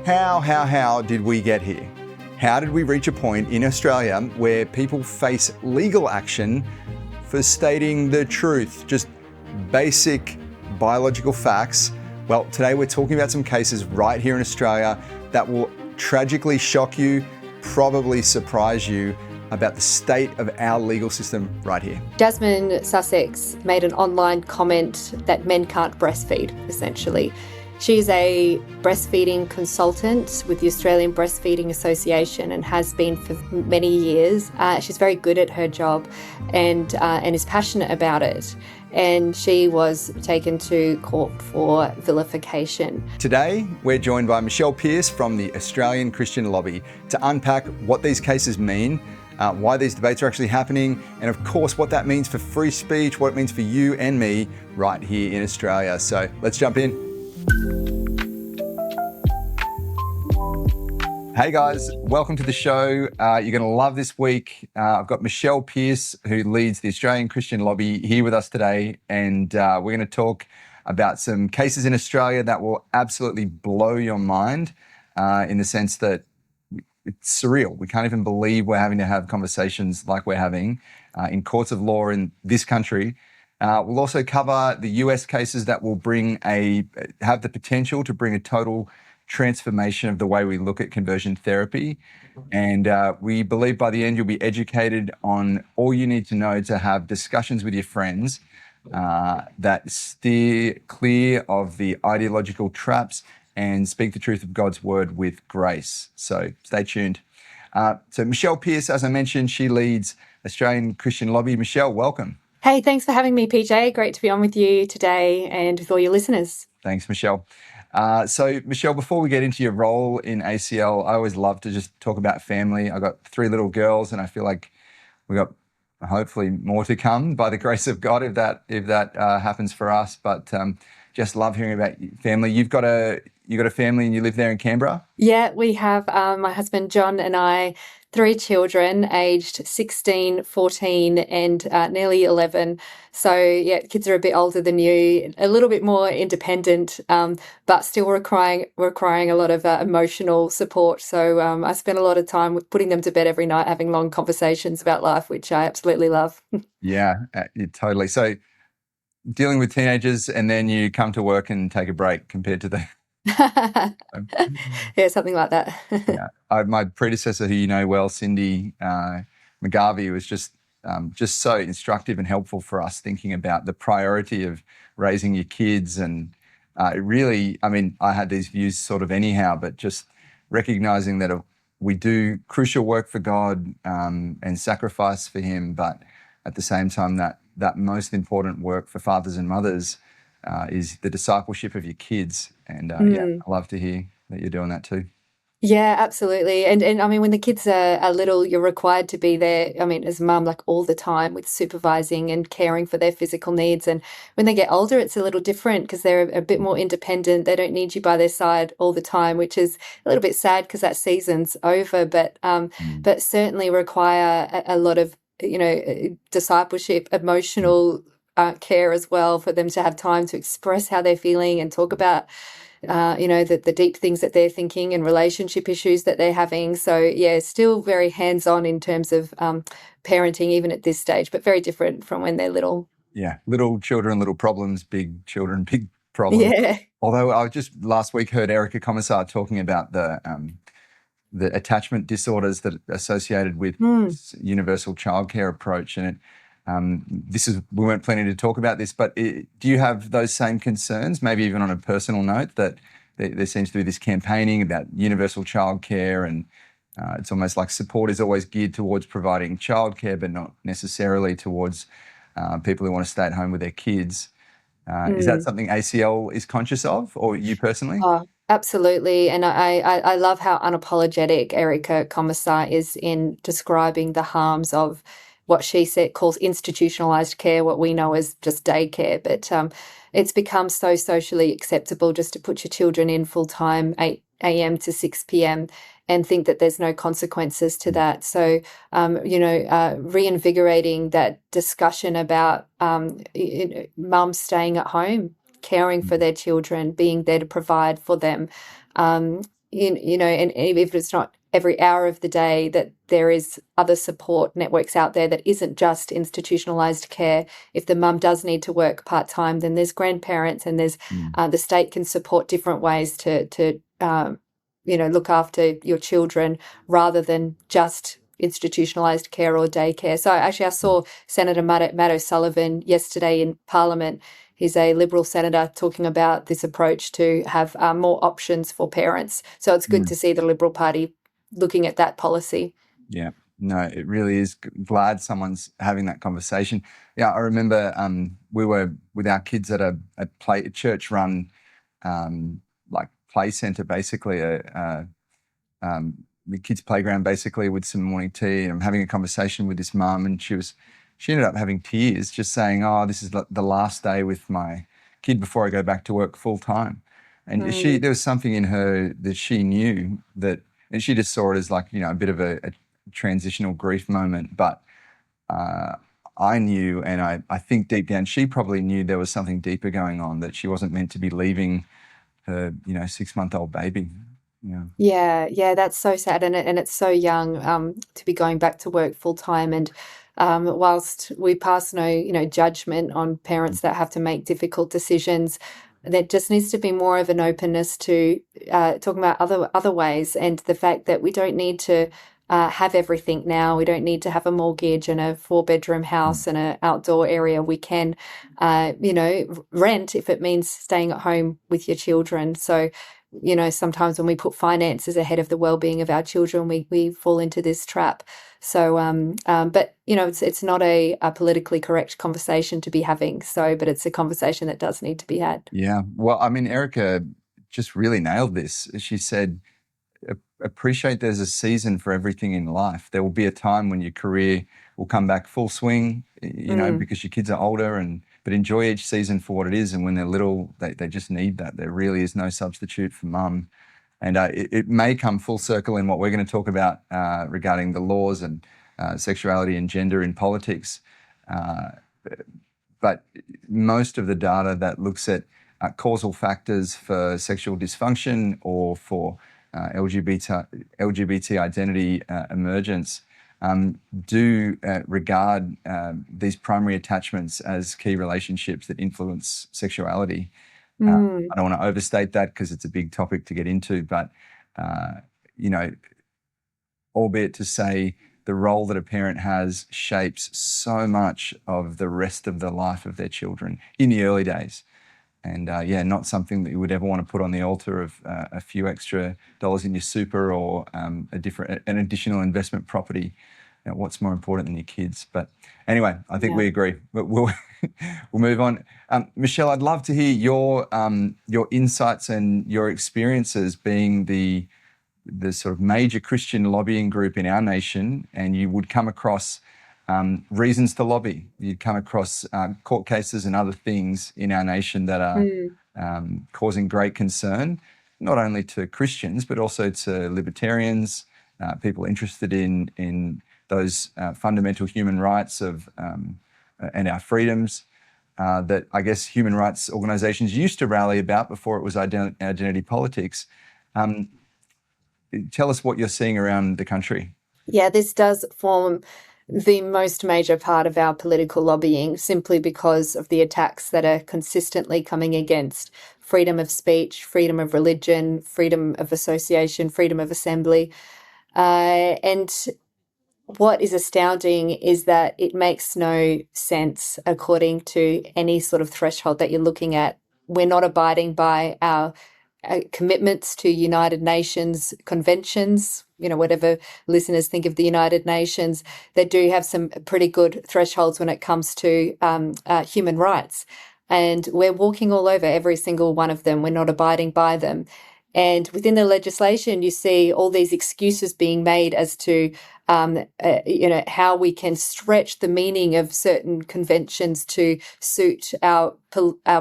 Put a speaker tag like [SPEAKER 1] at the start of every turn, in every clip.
[SPEAKER 1] How did we get here? How did we reach a point in Australia where people face legal action for stating the truth, just basic biological facts? Well, today we're talking about some cases right here in Australia that will tragically shock you, probably surprise you about the state of our legal system right here.
[SPEAKER 2] Jasmine Sussex made an online comment that men can't breastfeed, essentially. She's a breastfeeding consultant with the Australian Breastfeeding Association and has been for many years. She's very good at her job and is passionate about it. And she was taken to court for vilification.
[SPEAKER 1] Today, we're joined by Michelle Pearce from the Australian Christian Lobby to unpack what these cases mean, why these debates are actually happening, and of course, what that means for free speech, what it means for you and me right here in Australia. So let's jump in. Hey guys, welcome to the show. You're going to love this week. I've got Michelle Pearce, who leads the Australian Christian Lobby, here with us today, and we're going to talk about some cases in Australia that will absolutely blow your mind in the sense that it's surreal. We can't even believe we're having to have conversations like we're having in courts of law in this country. We'll also cover the US cases that will have the potential to bring a total transformation of the way we look at conversion therapy. And we believe by the end you'll be educated on all you need to know to have discussions with your friends that steer clear of the ideological traps and speak the truth of God's word with grace. So stay tuned. So Michelle Pearce, as I mentioned, she leads Australian Christian Lobby. Michelle, welcome.
[SPEAKER 2] Hey, thanks for having me, PJ. Great to be on with you today and with all your listeners.
[SPEAKER 1] Thanks, Michelle. So, Michelle, before we get into your role in ACL, I always love to just talk about family. I've got 3 little girls, and I feel like we've got hopefully more to come by the grace of God if that happens for us. But just love hearing about family. You've got a family, and you live there in Canberra?
[SPEAKER 2] Yeah, we have my husband John and I, 3 children aged 16, 14 and nearly 11. So yeah, kids are a bit older than you, a little bit more independent, but still requiring a lot of emotional support. So I spend a lot of time with putting them to bed every night, having long conversations about life, which I absolutely love.
[SPEAKER 1] Yeah, totally. So dealing with teenagers and then you come to work and take a break compared to the...
[SPEAKER 2] Yeah, something like that.
[SPEAKER 1] Yeah, my predecessor, who you know well, Cindy McGarvey, was just so instructive and helpful for us thinking about the priority of raising your kids. And really, I mean, I had these views sort of anyhow, but just recognizing that we do crucial work for God and sacrifice for Him, but at the same time, that most important work for fathers and mothers is the discipleship of your kids. And yeah, I love to hear that you're doing that too.
[SPEAKER 2] Yeah, absolutely. And I mean, when the kids are little, you're required to be there, I mean, as a mum, like all the time with supervising and caring for their physical needs. And when they get older, it's a little different because they're a bit more independent. They don't need you by their side all the time, which is a little bit sad because that season's over, but certainly require a lot of, discipleship, emotional care as well, for them to have time to express how they're feeling and talk about the deep things that they're thinking and relationship issues that they're having. So yeah, still very hands-on in terms of parenting even at this stage, but very different from when they're little.
[SPEAKER 1] Yeah, little children, little problems, big children, big problems.
[SPEAKER 2] Yeah.
[SPEAKER 1] Although I just last week heard Erica Commissar talking about the attachment disorders that are associated with universal childcare approach, and we weren't planning to talk about this, but do you have those same concerns, maybe even on a personal note, that there seems to be this campaigning about universal childcare, and it's almost like support is always geared towards providing childcare, but not necessarily towards people who want to stay at home with their kids. Is that something ACL is conscious of, or you personally?
[SPEAKER 2] Oh, absolutely. And I love how unapologetic Erica Commissar is in describing the harms of what she calls institutionalized care, what we know as just daycare. But it's become so socially acceptable just to put your children in full-time, 8 a.m. to 6 p.m. and think that there's no consequences to that. So, reinvigorating that discussion about mums staying at home, caring for their children, being there to provide for them, and even if it's not every hour of the day, that there is other support networks out there that isn't just institutionalized care. If the mum does need to work part-time, then there's grandparents, and there's
[SPEAKER 1] Mm.
[SPEAKER 2] the state can support different ways to look after your children rather than just institutionalized care or daycare. So actually, I saw Senator Matt O'Sullivan yesterday in Parliament. He's a Liberal senator talking about this approach to have more options for parents. So it's good
[SPEAKER 1] Mm.
[SPEAKER 2] to see the Liberal Party looking at that policy.
[SPEAKER 1] Yeah, no, it really is. Glad someone's having that conversation. Yeah, I remember we were with our kids at a church run like play center, basically the kids' playground, basically, with some morning tea. And I'm having a conversation with this mum, and she ended up having tears, just saying, "Oh, this is the last day with my kid before I go back to work full time." And there was something in her that she knew that, and she just saw it as like, a bit of a transitional grief moment. But I knew, and I think deep down, she probably knew there was something deeper going on, that she wasn't meant to be leaving her, 6-month-old baby.
[SPEAKER 2] Yeah, that's so sad, and it's so young to be going back to work full time. And whilst we pass no judgment on parents that have to make difficult decisions, there just needs to be more of an openness to talking about other ways, and the fact that we don't need to have everything now. We don't need to have a mortgage and a 4-bedroom house and an outdoor area. We can, rent if it means staying at home with your children. So sometimes when we put finances ahead of the well-being of our children, we fall into this trap. So, but it's not a politically correct conversation to be having. So, but it's a conversation that does need to be had.
[SPEAKER 1] Yeah. Well, I mean, Erica just really nailed this. She said, appreciate there's a season for everything in life. There will be a time when your career will come back full swing, because your kids are older, but enjoy each season for what it is. And when they're little, they just need that. There really is no substitute for mum. And it may come full circle in what we're going to talk about regarding the laws and sexuality and gender in politics. But most of the data that looks at causal factors for sexual dysfunction or for LGBT identity emergence do regard these primary attachments as key relationships that influence sexuality. I don't want to overstate that because it's a big topic to get into, but, albeit to say the role that a parent has shapes so much of the rest of the life of their children in the early days. And not something that you would ever want to put on the altar of a few extra dollars in your super or an additional investment property. What's more important than your kids? But anyway, I think we agree. But we'll move on. Michelle, I'd love to hear your insights and your experiences being the sort of major Christian lobbying group in our nation, and you would come across reasons to lobby. You'd come across court cases and other things in our nation that are causing great concern, not only to Christians, but also to libertarians, people interested in those fundamental human rights and our freedoms that I guess human rights organisations used to rally about before it was identity politics. Tell us what you're seeing around the country.
[SPEAKER 2] Yeah, this does form the most major part of our political lobbying, simply because of the attacks that are consistently coming against freedom of speech, freedom of religion, freedom of association, freedom of assembly. And what is astounding is that it makes no sense according to any sort of threshold that you're looking at. We're not abiding by our commitments to United Nations conventions, whatever listeners think of the United Nations. They do have some pretty good thresholds when it comes to human rights. And we're walking all over every single one of them. We're not abiding by them. And within the legislation, you see all these excuses being made as to, how we can stretch the meaning of certain conventions to suit our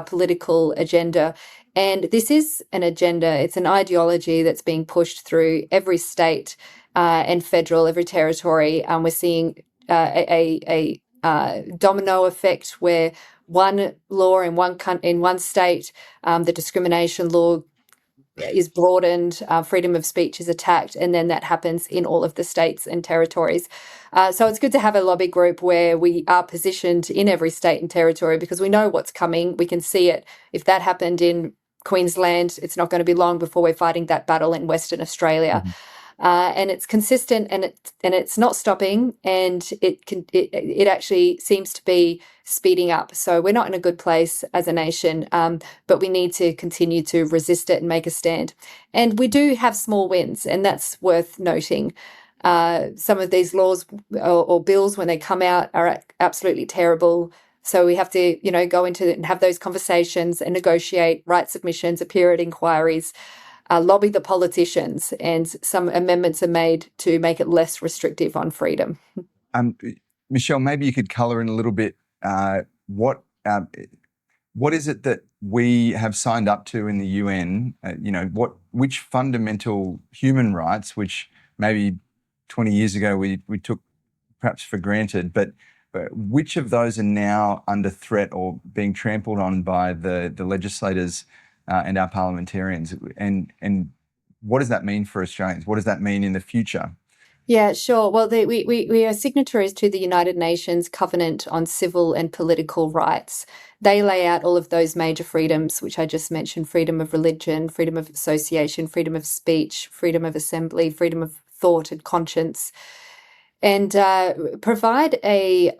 [SPEAKER 2] political agenda. And this is an agenda. It's an ideology that's being pushed through every state and federal, every territory. We're seeing a domino effect where one law in one state, the discrimination law, is broadened, freedom of speech is attacked, and then that happens in all of the states and territories. So it's good to have a lobby group where we are positioned in every state and territory because we know what's coming. We can see it. If that happened in Queensland, it's not going to be long before we're fighting that battle in Western Australia.
[SPEAKER 1] Mhm.
[SPEAKER 2] And it's consistent, and it's not stopping, and it actually seems to be speeding up. So we're not in a good place as a nation, but we need to continue to resist it and make a stand. And we do have small wins, and that's worth noting. Some of these laws or bills, when they come out, are absolutely terrible. So we have to, go into it and have those conversations and negotiate, write submissions, appear at inquiries, lobby the politicians, and some amendments are made to make it less restrictive on freedom.
[SPEAKER 1] Um, Michelle, maybe you could colour in a little bit what is it that we have signed up to in the UN? Which fundamental human rights, which maybe 20 years ago we took perhaps for granted, but which of those are now under threat or being trampled on by the legislators and our parliamentarians? And what does that mean for Australians? What does that mean in the future?
[SPEAKER 2] Yeah, sure. Well, we are signatories to the United Nations Covenant on Civil and Political Rights. They lay out all of those major freedoms, which I just mentioned: freedom of religion, freedom of association, freedom of speech, freedom of assembly, freedom of thought and conscience, and provide a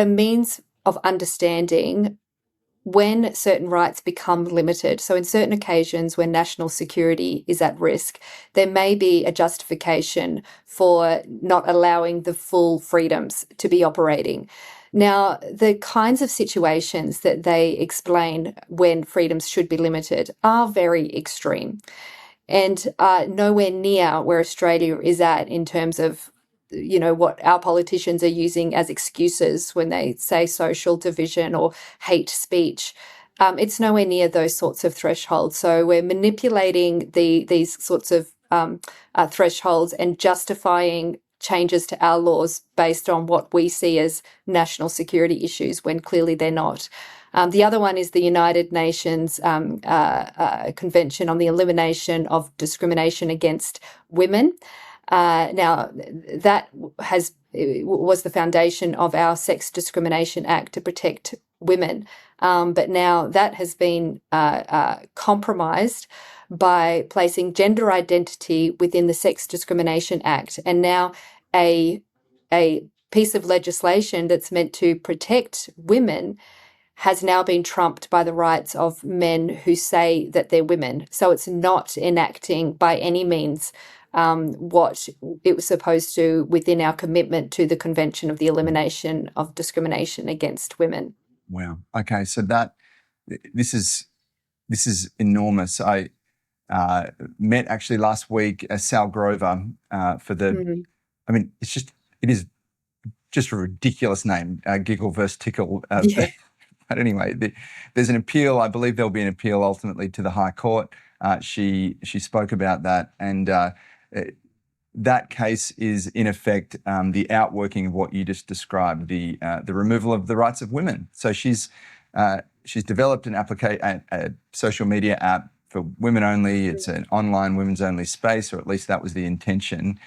[SPEAKER 2] means of understanding when certain rights become limited. So, in certain occasions when national security is at risk, there may be a justification for not allowing the full freedoms to be operating. Now, the kinds of situations that they explain when freedoms should be limited are very extreme and nowhere near where Australia is at in terms of what our politicians are using as excuses when they say social division or hate speech. It's nowhere near those sorts of thresholds. So we're manipulating these sorts of thresholds and justifying changes to our laws based on what we see as national security issues when clearly they're not. The other one is the United Nations Convention on the Elimination of Discrimination Against Women. Now, that was the foundation of our Sex Discrimination Act to protect women. But now that has been compromised by placing gender identity within the Sex Discrimination Act. And now a piece of legislation that's meant to protect women has now been trumped by the rights of men who say that they're women. So it's not enacting by any means what it was supposed to within our commitment to the Convention of the Elimination of Discrimination Against Women.
[SPEAKER 1] Wow. Okay, so this is enormous. I met actually last week Sal Grover for the.
[SPEAKER 2] Mm-hmm.
[SPEAKER 1] I mean, it is just a ridiculous name, Giggle versus Tickle.
[SPEAKER 2] Yeah.
[SPEAKER 1] But anyway, there's an appeal. I believe there'll be an appeal ultimately to the High Court. She spoke about that, and that case is in effect the outworking of what you just described, the removal of the rights of women. So she's developed a social media app for women only. It's an online women's only space, or at least that was the intention.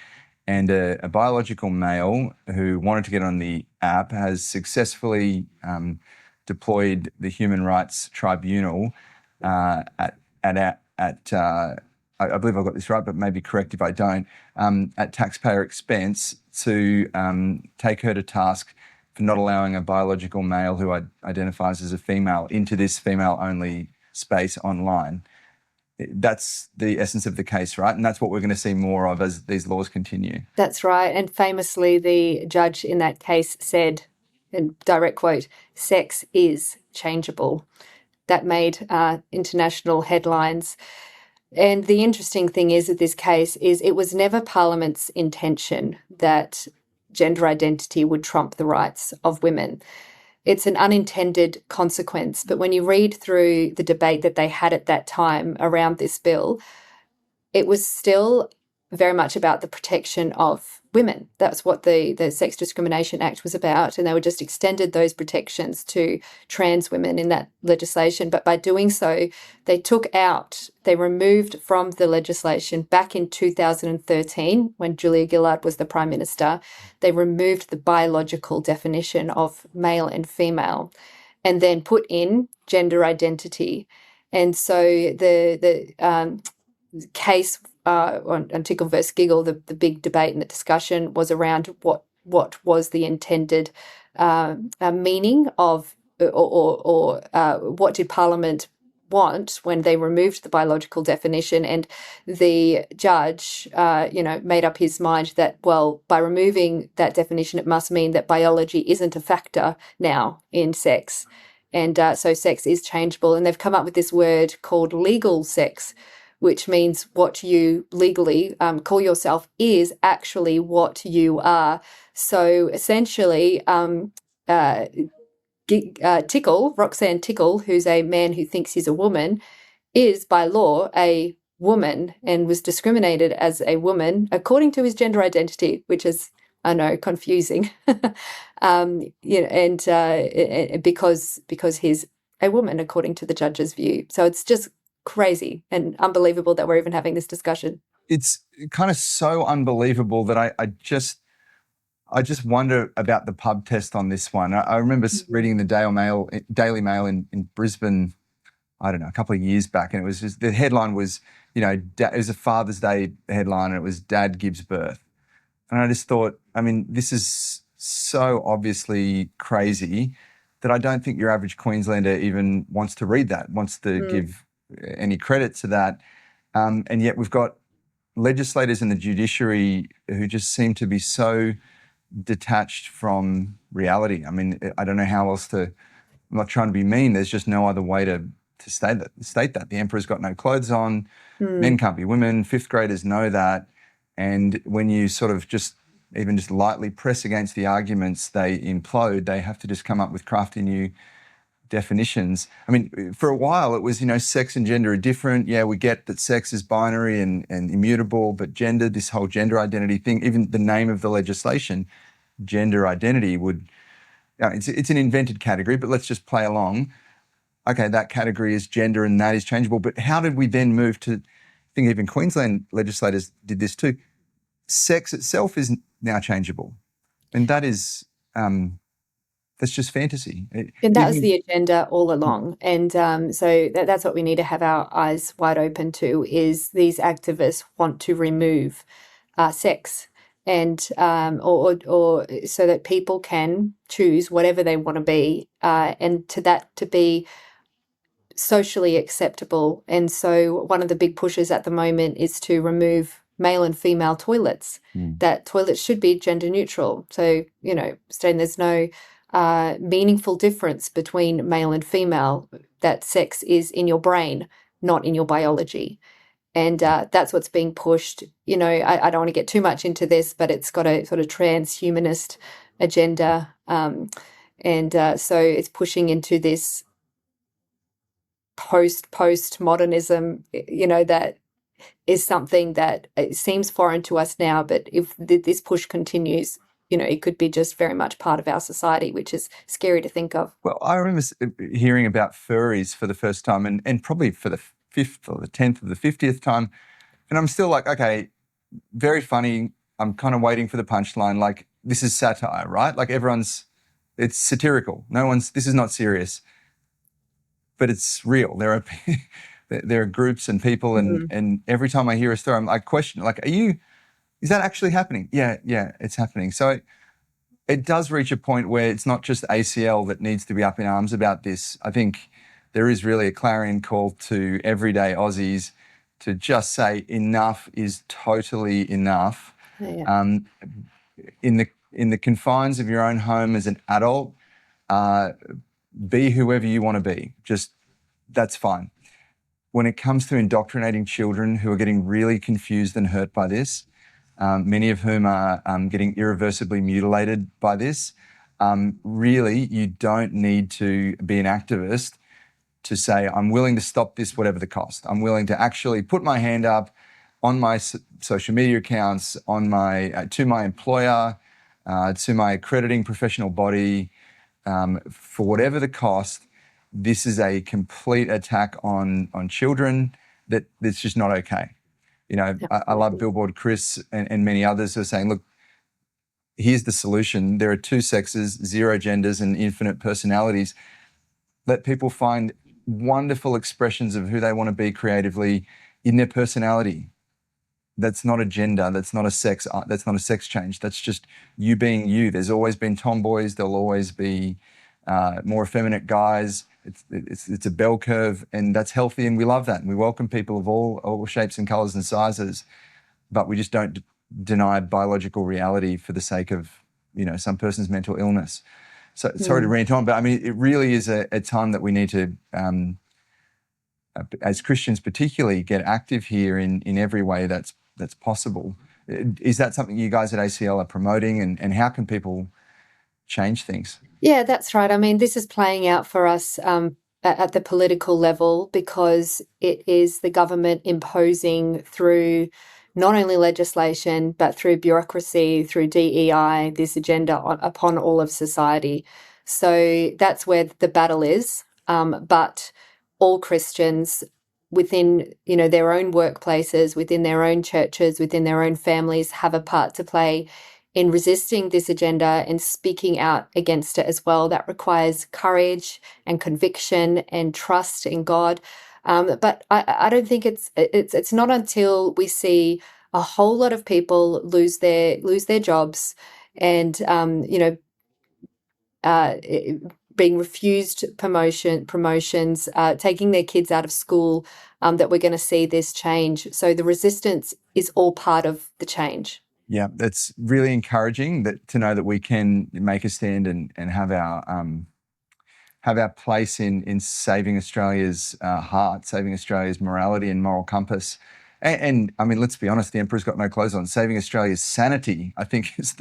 [SPEAKER 1] And a biological male who wanted to get on the app has successfully deployed the Human Rights Tribunal I believe I've got this right, but maybe correct if I don't, at taxpayer expense to take her to task for not allowing a biological male who identifies as a female into this female-only space online. That's the essence of the case, right? And that's what we're going to see more of as these laws continue.
[SPEAKER 2] That's right. And famously, the judge in that case said, in direct quote, "Sex is changeable." That made international headlines. And the interesting thing is with this case is it was never Parliament's intention that gender identity would trump the rights of women. It's an unintended consequence. But when you read through the debate that they had at that time around this bill, it was still very much about the protection of women. That's what the Sex Discrimination Act was about, and they were just extended those protections to trans women in that legislation. But by doing so, they removed from the legislation back in 2013, when Julia Gillard was the Prime Minister, they removed the biological definition of male and female and then put in gender identity. And so the case on Tickle versus Giggle, the big debate and the discussion was around what was the intended meaning of, or what did Parliament want when they removed the biological definition. And the judge, made up his mind that, well, by removing that definition, it must mean that biology isn't a factor now in sex. And so sex is changeable. And they've come up with this word called legal sex, which means what you legally call yourself is actually what you are. So essentially, Roxanne Tickle, who's a man who thinks he's a woman, is by law a woman and was discriminated as a woman according to his gender identity, which is, I know, confusing, and because he's a woman according to the judge's view. So it's just crazy and unbelievable that we're even having this discussion.
[SPEAKER 1] It's kind of so unbelievable that I just wonder about the pub test on this one. I remember reading the Daily Mail in Brisbane, I don't know, a couple of years back, and it was just, the headline was, it was a Father's Day headline, and it was "Dad gives birth." And I just thought, I mean, this is so obviously crazy that I don't think your average Queenslander even wants to read that, wants to give any credit to that. And yet we've got legislators in the judiciary who just seem to be so detached from reality. I mean, I don't know how else to, I'm not trying to be mean, there's just no other way to state that. The emperor's got no clothes on, men can't be women, fifth graders know that. And when you sort of just lightly press against the arguments, they implode. They have to just come up with crafty new definitions. I mean, for a while it was, sex and gender are different. Yeah, we get that sex is binary and immutable, but gender, this whole gender identity thing, even the name of the legislation, gender identity, it's an invented category, but let's just play along. Okay, that category is gender and that is changeable. But how did we then move to, I think even Queensland legislators did this too, sex itself is now changeable. And that is, that's just fantasy.
[SPEAKER 2] And that was the agenda all along. And so that's what we need to have our eyes wide open to, is these activists want to remove sex and or so that people can choose whatever they want to be, and to be socially acceptable. And so one of the big pushes at the moment is to remove male and female toilets, that toilets should be gender neutral. So, saying there's no meaningful difference between male and female, that sex is in your brain, not in your biology. And that's what's being pushed. I don't want to get too much into this, but it's got a sort of transhumanist agenda. So it's pushing into this postmodernism, that is something that it seems foreign to us now, but if this push continues, it could be just very much part of our society, which is scary to think of.
[SPEAKER 1] Well, I remember hearing about furries for the first time, and probably for the 5th or the 10th or the 50th time, and I'm still like, okay, very funny. I'm kind of waiting for the punchline. Like, this is satire, right? Like, it's satirical. This is not serious, but it's real. There are groups and people, and every time I hear a story, I question, like, is that actually happening? Yeah, it's happening. So it does reach a point where it's not just ACL that needs to be up in arms about this. I think there is really a clarion call to everyday Aussies to just say enough is totally enough.
[SPEAKER 2] Yeah.
[SPEAKER 1] In the confines of your own home as an adult, be whoever you want to be. Just, that's fine. When it comes to indoctrinating children who are getting really confused and hurt by this, many of whom are getting irreversibly mutilated by this, really, you don't need to be an activist to say, I'm willing to stop this whatever the cost. I'm willing to actually put my hand up, on my social media accounts, on my to my employer, to my accrediting professional body, for whatever the cost. This is a complete attack on children that's just not okay. I love Billboard Chris and many others who are saying, look, here's the solution. There are two sexes, zero genders, and infinite personalities. Let people find wonderful expressions of who they want to be creatively in their personality. That's not a gender. That's not a sex. That's not a sex change. That's just you being you. There's always been tomboys. There'll always be more effeminate guys. It's a bell curve, and that's healthy, and we love that. And we welcome people of all shapes and colors and sizes, but we just don't deny biological reality for the sake of some person's mental illness. So sorry to rant on, but I mean it really is a time that we need to, as Christians particularly, get active here in every way that's possible. Is that something you guys at ACL are promoting, and how can people change things?
[SPEAKER 2] Yeah, that's right. I mean, this is playing out for us at the political level because it is the government imposing through not only legislation, but through bureaucracy, through DEI, this agenda upon all of society. So that's where the battle is. But all Christians within, their own workplaces, within their own churches, within their own families have a part to play in resisting this agenda and speaking out against it as well. That requires courage and conviction and trust in God. But I don't think it's not until we see a whole lot of people lose their jobs and being refused promotions, taking their kids out of school, that we're going to see this change. So the resistance is all part of the change.
[SPEAKER 1] Yeah, that's really encouraging to know that we can make a stand and have our place in saving Australia's heart, saving Australia's morality and moral compass. And I mean, let's be honest, the Emperor's got no clothes on. Saving Australia's sanity, I think, is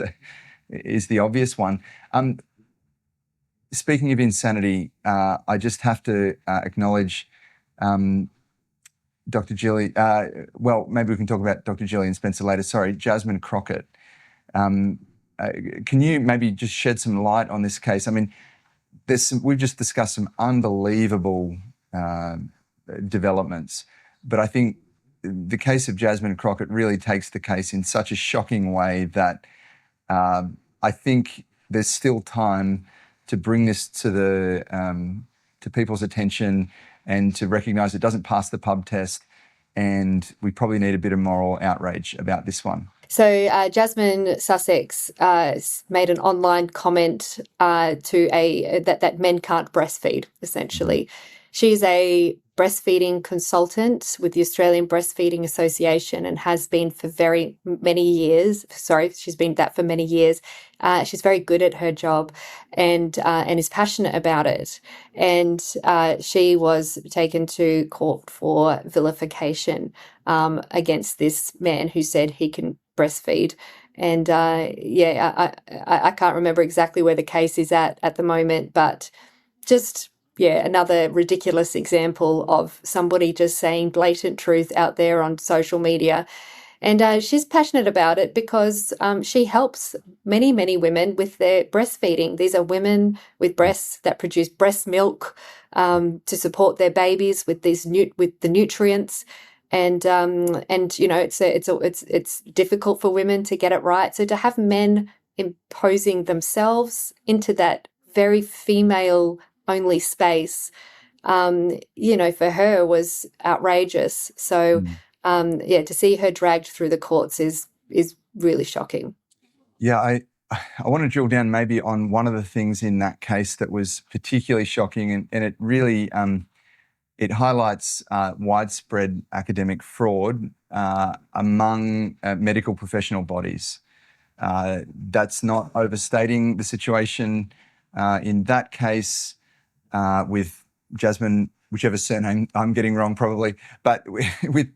[SPEAKER 1] the obvious one. Speaking of insanity, I just have to acknowledge Dr. Gillian, well, maybe we can talk about Dr. Gillian Spencer later. Sorry, Jasmine Crockett. Can you maybe just shed some light on this case? I mean, we've just discussed some unbelievable developments, but I think the case of Jasmine Crockett really takes the case in such a shocking way that I think there's still time to bring this to people's attention and to recognise it doesn't pass the pub test, and we probably need a bit of moral outrage about this one.
[SPEAKER 2] So Jasmine Sussex made an online comment that men can't breastfeed, essentially. She's a breastfeeding consultant with the Australian Breastfeeding Association and has been for very many years. Sorry, she's been that for many years. She's very good at her job and is passionate about it. And she was taken to court for vilification against this man who said he can breastfeed. And I can't remember exactly where the case is at the moment, but just another ridiculous example of somebody just saying blatant truth out there on social media. And she's passionate about it because she helps many, many women with their breastfeeding. These are women with breasts that produce breast milk to support their babies with with the nutrients. And it's difficult for women to get it right. So to have men imposing themselves into that very female only space, for her was outrageous. So, to see her dragged through the courts is really shocking.
[SPEAKER 1] Yeah, I want to drill down maybe on one of the things in that case that was particularly shocking, and it really it highlights widespread academic fraud among medical professional bodies. That's not overstating the situation. In that case, with Jasmine, whichever surname I'm getting wrong probably, but with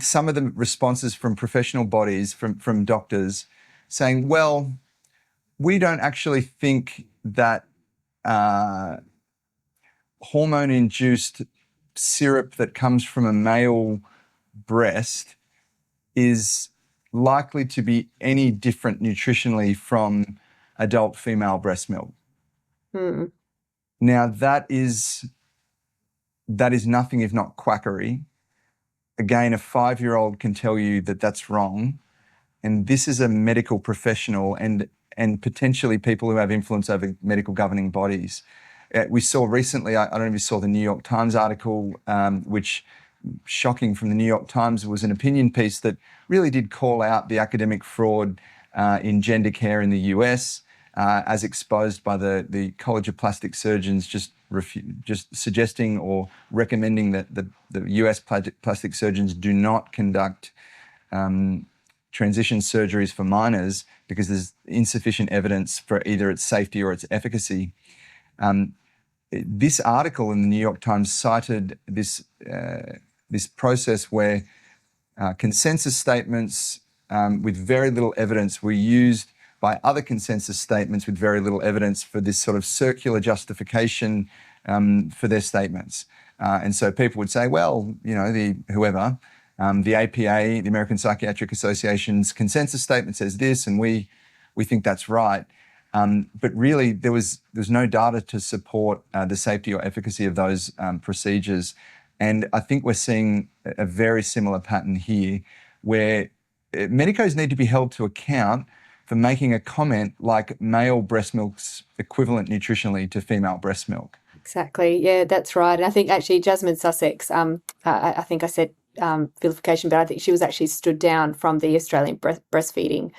[SPEAKER 1] some of the responses from professional bodies, from doctors, saying, well, we don't actually think that hormone-induced syrup that comes from a male breast is likely to be any different nutritionally from adult female breast milk.
[SPEAKER 2] Mm.
[SPEAKER 1] Now, that is nothing if not quackery. Again, a 5-year-old can tell you that that's wrong. And this is a medical professional and potentially people who have influence over medical governing bodies. We saw recently, I don't know if you saw the New York Times article, which, shocking, from the New York Times, was an opinion piece that really did call out the academic fraud in gender care in the US, as exposed by the College of Plastic Surgeons, just suggesting or recommending that the US plastic surgeons do not conduct transition surgeries for minors because there's insufficient evidence for either its safety or its efficacy. This article in the New York Times cited this process where consensus statements with very little evidence were used by other consensus statements with very little evidence for this sort of circular justification for their statements. And so people would say, well, the APA, the American Psychiatric Association's consensus statement says this, and we think that's right. But really, there's no data to support the safety or efficacy of those procedures. And I think we're seeing a very similar pattern here, where medicos need to be held to account for making a comment like male breast milk's equivalent nutritionally to female breast milk.
[SPEAKER 2] Exactly. Yeah, that's right. And I think actually Jasmine Sussex, I think I said vilification, but I think she was actually stood down from the Australian Breastfeeding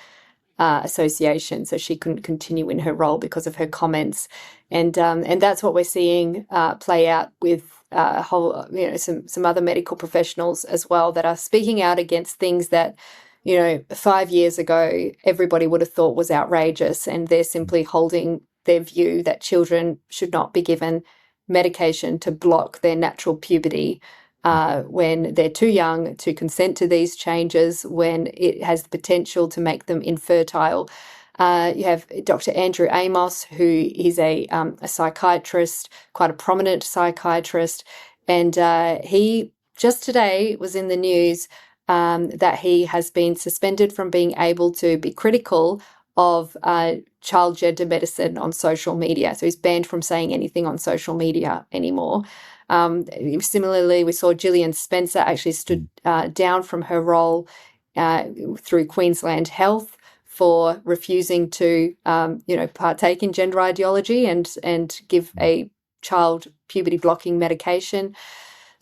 [SPEAKER 2] Association, so she couldn't continue in her role because of her comments, and that's what we're seeing play out with some other medical professionals as well that are speaking out against things that 5 years ago everybody would have thought was outrageous, and they're simply holding their view that children should not be given medication to block their natural puberty when they're too young to consent to these changes, when it has the potential to make them infertile. You have Dr. Andrew Amos, who is a psychiatrist, quite a prominent psychiatrist, and he just today was in the news that he has been suspended from being able to be critical of child gender medicine on social media. So he's banned from saying anything on social media anymore. Similarly, we saw Gillian Spencer actually stood down from her role through Queensland Health for refusing to, partake in gender ideology and give a child puberty blocking medication.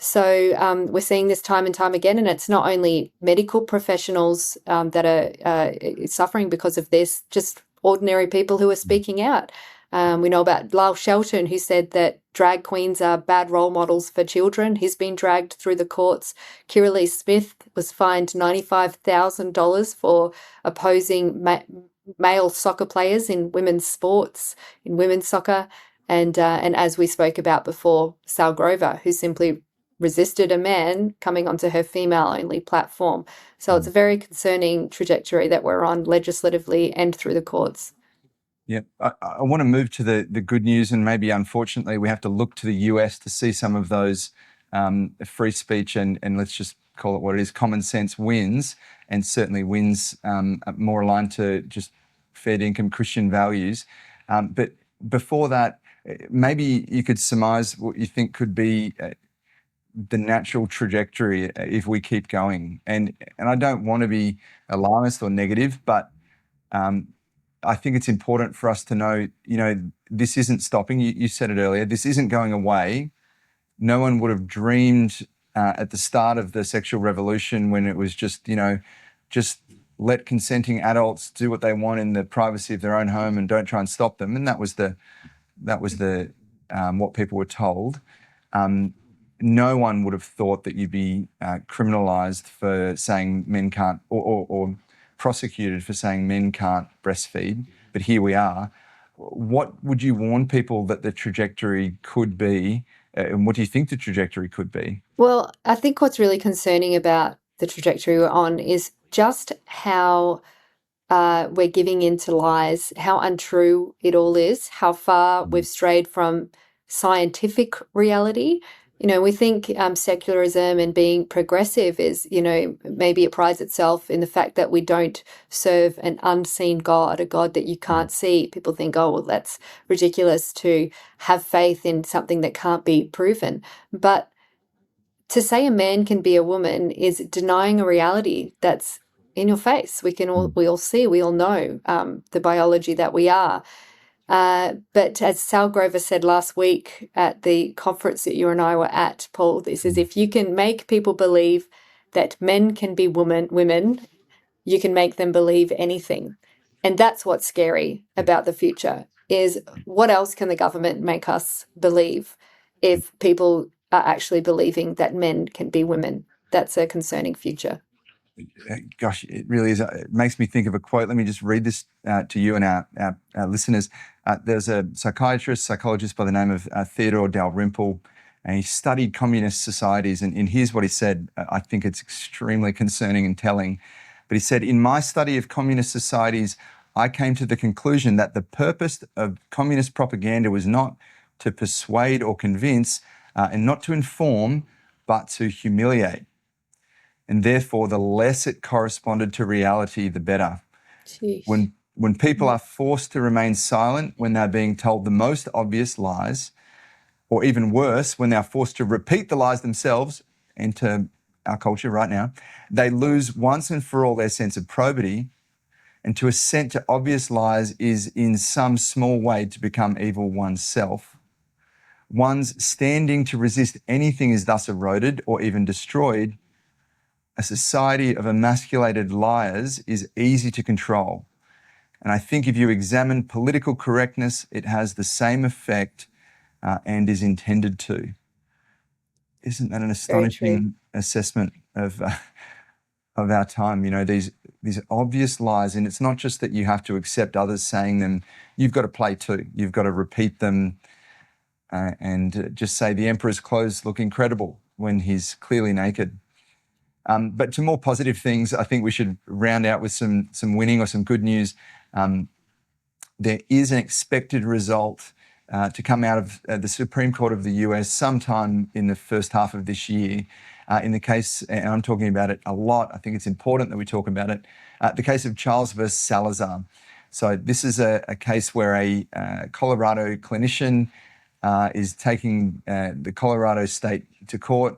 [SPEAKER 2] So we're seeing this time and time again, and it's not only medical professionals that are suffering because of this, just ordinary people who are speaking out. We know about Lyle Shelton, who said that drag queens are bad role models for children. He's been dragged through the courts. Kira Lee Smith was fined $95,000 for opposing male soccer players in women's sports, in women's soccer. And as we spoke about before, Sal Grover, who simply resisted a man coming onto her female-only platform. So it's a very concerning trajectory that we're on legislatively and through the courts.
[SPEAKER 1] Yeah, I want to move to the good news, and maybe unfortunately we have to look to the US to see some of those free speech and let's just call it what it is, common sense wins, and certainly wins more aligned to just fair income Christian values. But before that, maybe you could surmise what you think could be the natural trajectory if we keep going. And I don't want to be alarmist or negative, but I think it's important for us to know, this isn't stopping. You said it earlier. This isn't going away. No one would have dreamed at the start of the sexual revolution when it was just let consenting adults do what they want in the privacy of their own home and don't try and stop them. And that was the what people were told. No one would have thought that you'd be criminalised for saying men can't, or prosecuted for saying men can't breastfeed, but here we are. What would you warn people that the trajectory could be, and what do you think the trajectory could be?
[SPEAKER 2] Well, I think what's really concerning about the trajectory we're on is just how we're giving into lies, how untrue it all is, how far we've strayed from scientific reality. We think secularism and being progressive is, maybe it prides itself in the fact that we don't serve an unseen God, a God that you can't see. People think, oh, well, that's ridiculous to have faith in something that can't be proven. But to say a man can be a woman is denying a reality that's in your face. We all see, we all know the biology that we are. But as Sal Grover said last week at the conference that you and I were at, Paul, this is if you can make people believe that men can be women, you can make them believe anything. And that's what's scary about the future is what else can the government make us believe if people are actually believing that men can be women? That's a concerning future.
[SPEAKER 1] Gosh, it really is. It makes me think of a quote. Let me just read this to you and our listeners. There's a psychologist by the name of Theodore Dalrymple, and he studied communist societies. And here's what he said. I think it's extremely concerning and telling. But he said, in my study of communist societies, I came to the conclusion that the purpose of communist propaganda was not to persuade or convince and not to inform, but to humiliate. And therefore, the less it corresponded to reality, the better.
[SPEAKER 2] Jeez.
[SPEAKER 1] When people are forced to remain silent, when they're being told the most obvious lies, or even worse, when they're forced to repeat the lies themselves, enter our culture right now, they lose once and for all their sense of probity. And to assent to obvious lies is in some small way to become evil oneself. One's standing to resist anything is thus eroded or even destroyed. A society of emasculated liars is easy to control. And I think if you examine political correctness, it has the same effect and is intended to. Isn't that an astonishing assessment of our time? These obvious lies, and it's not just that you have to accept others saying them, you've got to play too. You've got to repeat them and just say the emperor's clothes look incredible when he's clearly naked. But to more positive things, I think we should round out with some winning or some good news. There is an expected result to come out of the Supreme Court of the US sometime in the first half of this year. In the case, and I'm talking about it a lot, I think it's important that we talk about it, the case of Charles versus Salazar. So this is a case where a Colorado clinician is taking the Colorado state to court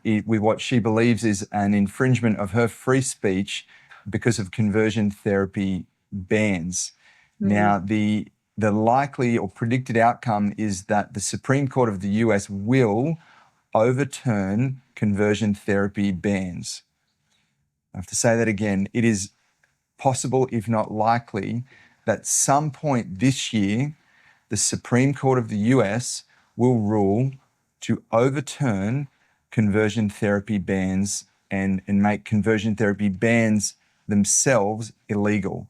[SPEAKER 1] with what she believes is an infringement of her free speech because of conversion therapy bans. Now, the likely or predicted outcome is that the Supreme Court of the US will overturn conversion therapy bans. I have to say that again. It is possible, if not likely, that some point this year, the Supreme Court of the US will rule to overturn conversion therapy bans and make conversion therapy bans themselves illegal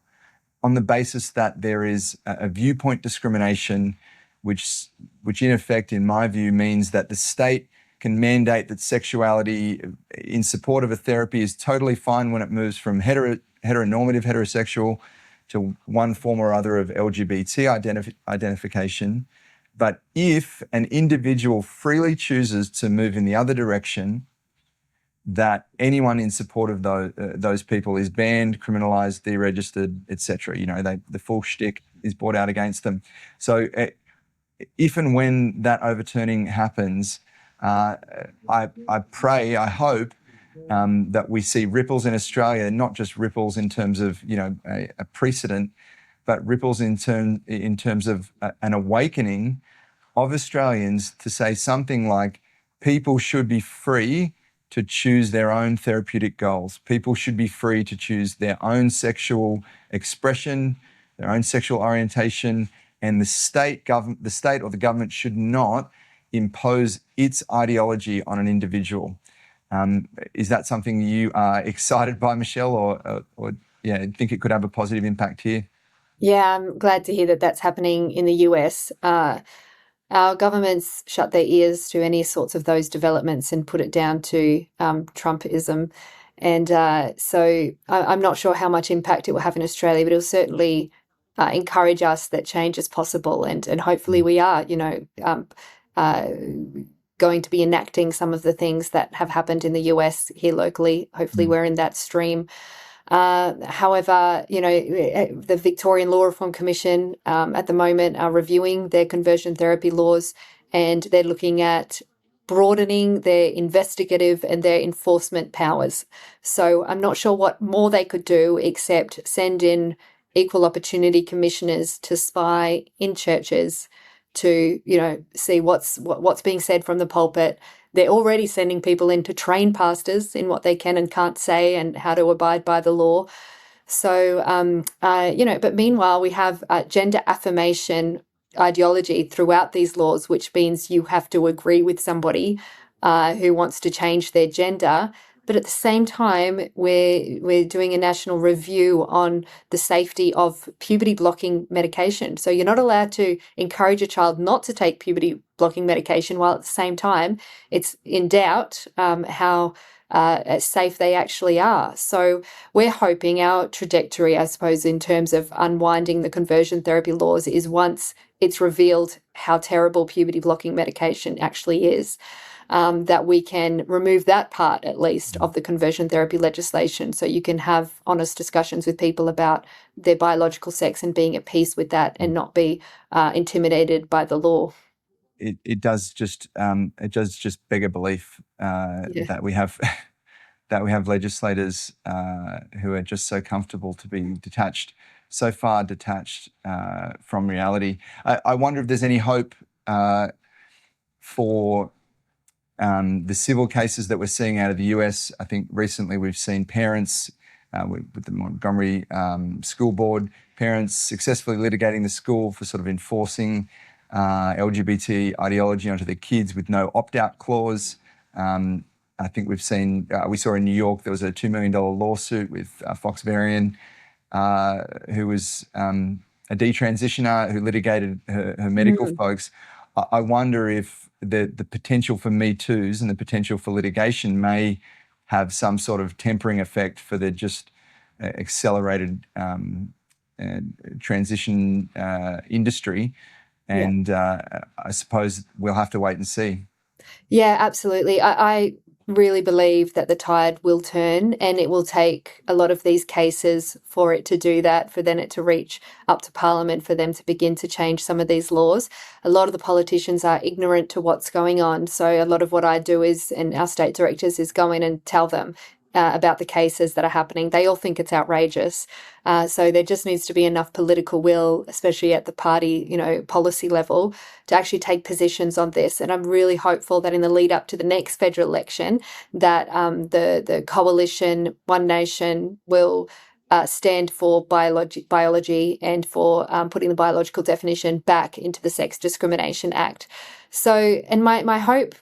[SPEAKER 1] on the basis that there is a viewpoint discrimination, which in effect, in my view, means that the state can mandate that sexuality in support of a therapy is totally fine when it moves from heteronormative heterosexual to one form or other of LGBT identification. But if an individual freely chooses to move in the other direction, that anyone in support of those people is banned, criminalised, deregistered, etc. The full shtick is brought out against them. So if and when that overturning happens, I pray, I hope that we see ripples in Australia, not just ripples in terms of a precedent, but ripples in terms of an awakening of Australians to say something like, people should be free to choose their own therapeutic goals. People should be free to choose their own sexual expression, their own sexual orientation, and the state or the government should not impose its ideology on an individual. Is that something you are excited by, Michelle, or think it could have a positive impact here?
[SPEAKER 2] Yeah, I'm glad to hear that that's happening in the US. Our governments shut their ears to any sorts of those developments and put it down to Trumpism. And so I'm not sure how much impact it will have in Australia, but it'll certainly encourage us that change is possible. And hopefully we are, going to be enacting some of the things that have happened in the US here locally. Hopefully, we're in that stream. However, the Victorian Law Reform Commission at the moment are reviewing their conversion therapy laws, and they're looking at broadening their investigative and their enforcement powers. So I'm not sure what more they could do except send in equal opportunity commissioners to spy in churches to, see what's being said from the pulpit. They're already sending people in to train pastors in what they can and can't say and how to abide by the law. So, but meanwhile, we have gender affirmation ideology throughout these laws, which means you have to agree with somebody who wants to change their gender. But at the same time, we're doing a national review on the safety of puberty blocking medication. So you're not allowed to encourage a child not to take puberty blocking medication, while at the same time it's in doubt how safe they actually are. So we're hoping our trajectory, I suppose, in terms of unwinding the conversion therapy laws is once it's revealed how terrible puberty blocking medication actually is, that we can remove that part, at least, of the conversion therapy legislation, so you can have honest discussions with people about their biological sex and being at peace with that and not be intimidated by the law.
[SPEAKER 1] It does just beg a belief that we have that we have legislators who are just so comfortable to be detached, so far detached from reality. I wonder if there's any hope for the civil cases that we're seeing out of the US. I think recently we've seen parents with the Montgomery School Board, parents successfully litigating the school for sort of enforcing LGBT ideology onto their kids with no opt-out clause. I think we saw in New York there was a $2 million lawsuit with Fox Varian, who was a detransitioner who litigated her medical folks. I wonder if the potential for Me Too's and the potential for litigation may have some sort of tempering effect for the just accelerated transition industry. And I suppose we'll have to wait and see.
[SPEAKER 2] Yeah, absolutely. I really believe that the tide will turn, and it will take a lot of these cases for it to do that, for then it to reach up to Parliament, for them to begin to change some of these laws. A lot of the politicians are ignorant to what's going on. So a lot of what I do is, and our state directors, is go in and tell them about the cases that are happening. They all think it's outrageous. So there just needs to be enough political will, especially at the party, policy level, to actually take positions on this. And I'm really hopeful that in the lead up to the next federal election, that the coalition, One Nation, will stand for biology and for putting the biological definition back into the Sex Discrimination Act. So, and my hope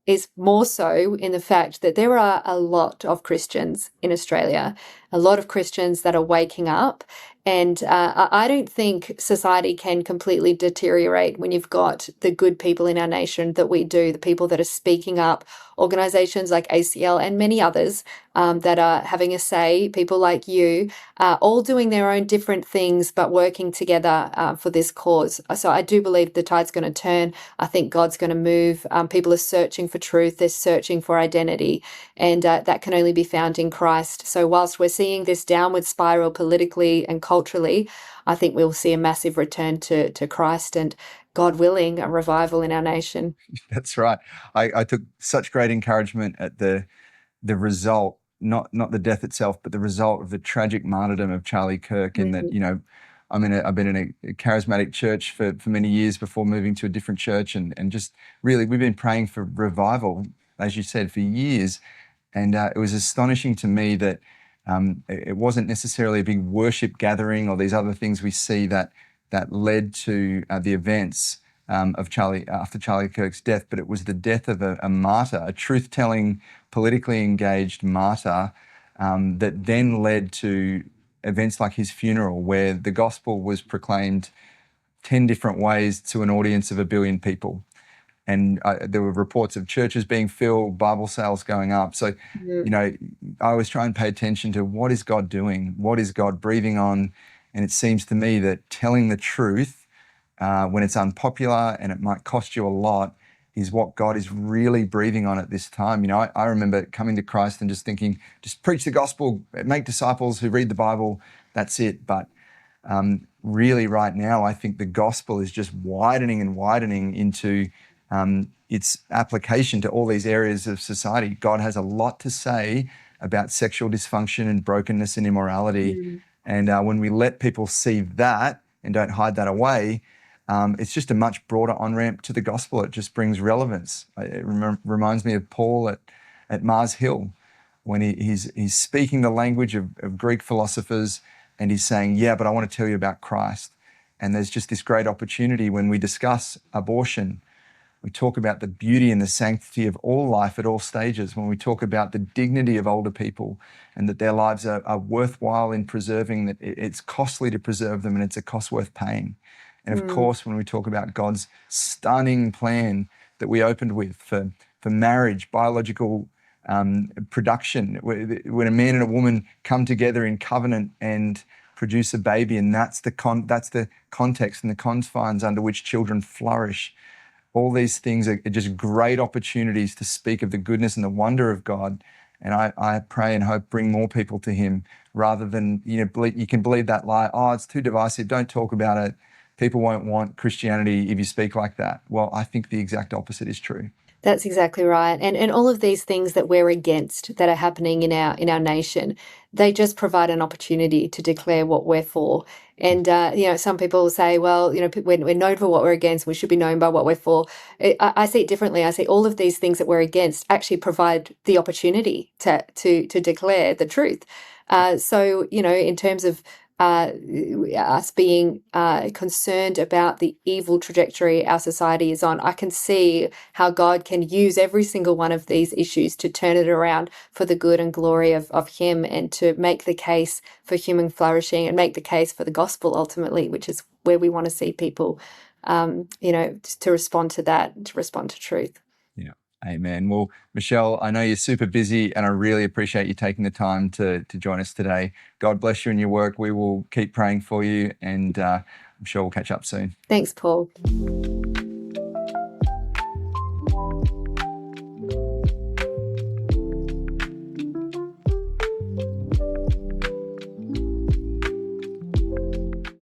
[SPEAKER 2] is more so in the fact that there are a lot of Christians in Australia, a lot of Christians that are waking up. And I don't think society can completely deteriorate when you've got the good people in our nation that we do, the people that are speaking up, organisations like ACL and many others that are having a say, people like you, all doing their own different things but working together for this cause. So I do believe the tide's going to turn. I think God's going to move. People are searching for truth. They're searching for identity, and that can only be found in Christ. So whilst we're seeing this downward spiral politically and culturally, I think we'll see a massive return to Christ and, God willing, a revival in our nation.
[SPEAKER 1] That's right. I took such great encouragement at the result, not the death itself, but the result of the tragic martyrdom of Charlie Kirk. In that, I've been in a charismatic church for many years before moving to a different church, and just really we've been praying for revival, as you said, for years. And it was astonishing to me that it wasn't necessarily a big worship gathering or these other things we see that led to the events of after Charlie Kirk's death, but it was the death of a martyr, a truth-telling, politically engaged martyr, that then led to events like his funeral, where the gospel was proclaimed 10 different ways to an audience of 1 billion people. And there were reports of churches being filled, Bible sales going up. So, I always try and pay attention to what is God doing? What is God breathing on? And it seems to me that telling the truth when it's unpopular and it might cost you a lot is what God is really breathing on at this time. I remember coming to Christ and just thinking, just preach the gospel, make disciples who read the Bible, that's it. But really right now, I think the gospel is just widening and widening into its application to all these areas of society. God has a lot to say about sexual dysfunction and brokenness and immorality. And when we let people see that and don't hide that away, it's just a much broader on-ramp to the gospel. It just brings relevance. It reminds me of Paul at Mars Hill when he's speaking the language of Greek philosophers, and he's saying, yeah, but I want to tell you about Christ. And there's just this great opportunity when we discuss abortion. We talk about the beauty and the sanctity of all life at all stages. When we talk about the dignity of older people and that their lives are worthwhile in preserving, that it's costly to preserve them and it's a cost worth paying. And of course, when we talk about God's stunning plan that we opened with for marriage, biological production, when a man and a woman come together in covenant and produce a baby, and that's the context and the confines under which children flourish. All these things are just great opportunities to speak of the goodness and the wonder of God. And I pray and hope bring more people to him rather than, you can believe that lie, oh, it's too divisive, don't talk about it. People won't want Christianity if you speak like that. Well, I think the exact opposite is true.
[SPEAKER 2] That's exactly right. And all of these things that we're against that are happening in our nation, they just provide an opportunity to declare what we're for. And, some people say, well, we're known for what we're against. We should be known by what we're for. I see it differently. I see all of these things that we're against actually provide the opportunity to declare the truth. So, in terms of us being concerned about the evil trajectory our society is on, I can see how God can use every single one of these issues to turn it around for the good and glory of him, and to make the case for human flourishing and make the case for the gospel ultimately, which is where we want to see people, to respond to that, to respond to truth.
[SPEAKER 1] Yeah. Amen. Well, Michelle, I know you're super busy and I really appreciate you taking the time to join us today. God bless you in your work. We will keep praying for you, and I'm sure we'll catch up soon.
[SPEAKER 2] Thanks, Paul.